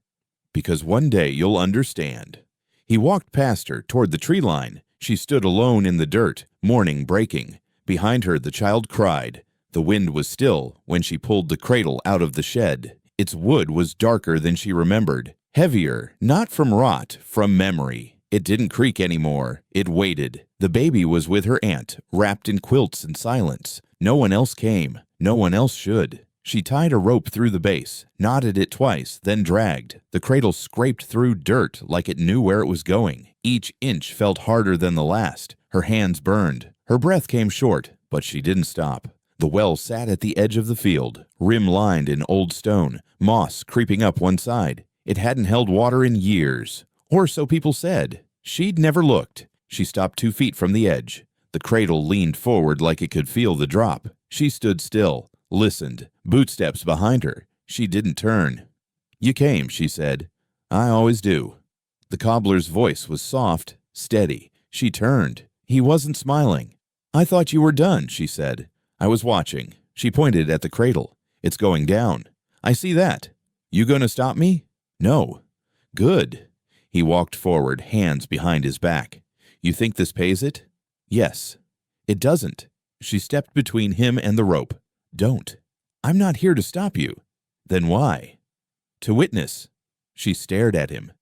Speaker 1: Because one day you'll understand. He walked past her toward the tree line. She stood alone in the dirt, morning breaking. Behind her the child cried. The wind was still when she pulled the cradle out of the shed. Its wood was darker than she remembered. Heavier, not from rot, from memory. It didn't creak anymore. It waited. The baby was with her aunt, wrapped in quilts and silence. No one else came. No one else should. She tied a rope through the base, knotted it twice, then dragged. The cradle scraped through dirt like it knew where it was going. Each inch felt harder than the last. Her hands burned. Her breath came short, but she didn't stop. The well sat at the edge of the field, rim-lined in old stone, moss creeping up one side. It hadn't held water in years. Or so people said. She'd never looked. She stopped 2 feet from the edge. The cradle leaned forward like it could feel the drop. She stood still, listened, bootsteps behind her. She didn't turn. You came, she said. I always do. The cobbler's voice was soft, steady. She turned. He wasn't smiling. I thought you were done, she said. I was watching. She pointed at the cradle. It's going down. I see that. You gonna stop me? No. Good. He walked forward, hands behind his back. You think this pays it? Yes. It doesn't. She stepped between him and the rope. Don't. I'm not here to stop you. Then why? To witness. She stared at him.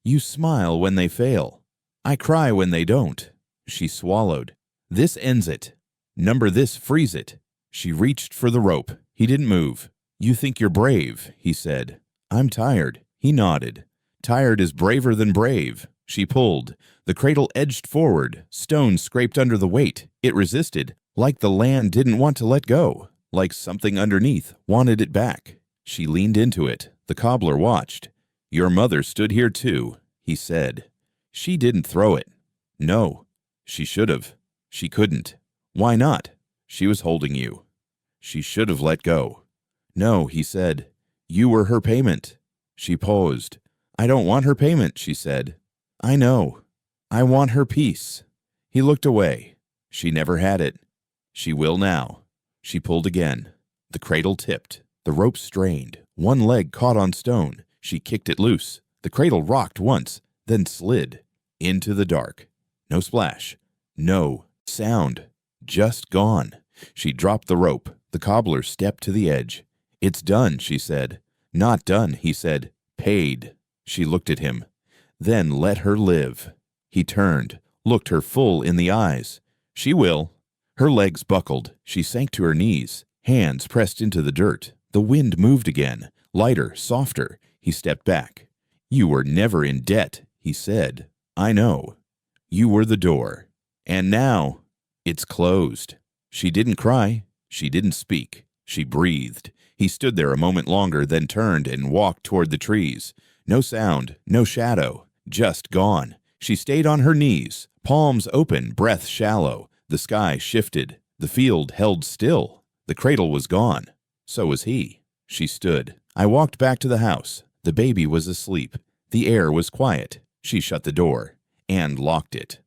Speaker 1: You smile when they fail. I cry when they don't. She swallowed. This ends it. Number this, freeze it. She reached for the rope. He didn't move. You think you're brave, he said. I'm tired. He nodded. Tired is braver than brave. She pulled. The cradle edged forward. Stones scraped under the weight. It resisted, like the land didn't want to let go, like something underneath wanted it back. She leaned into it. The cobbler watched. Your mother stood here too, he said. She didn't throw it. No. She should have. She couldn't. Why not? She was holding you. She should have let go. No, he said. You were her payment. She paused. I don't want her payment, she said. I know. I want her peace. He looked away. She never had it. She will now. She pulled again. The cradle tipped. The rope strained. One leg caught on stone. She kicked it loose. The cradle rocked once, then slid into the dark. No splash. No sound. Just gone. She dropped the rope. The cobbler stepped to the edge. It's done, she said. Not done, he said. Paid. She looked at him. Then let her live. He turned, looked her full in the eyes. She will. Her legs buckled. She sank to her knees. Hands pressed into the dirt. The wind moved again. Lighter, softer. He stepped back. You were never in debt, he said. I know. You were the door. And now, it's closed. She didn't cry. She didn't speak. She breathed. He stood there a moment longer, then turned and walked toward the trees. No sound, no shadow, just gone. She stayed on her knees, palms open, breath shallow. The sky shifted. The field held still. The cradle was gone. So was he. She stood. I walked back to the house. The baby was asleep. The air was quiet. She shut the door and locked it.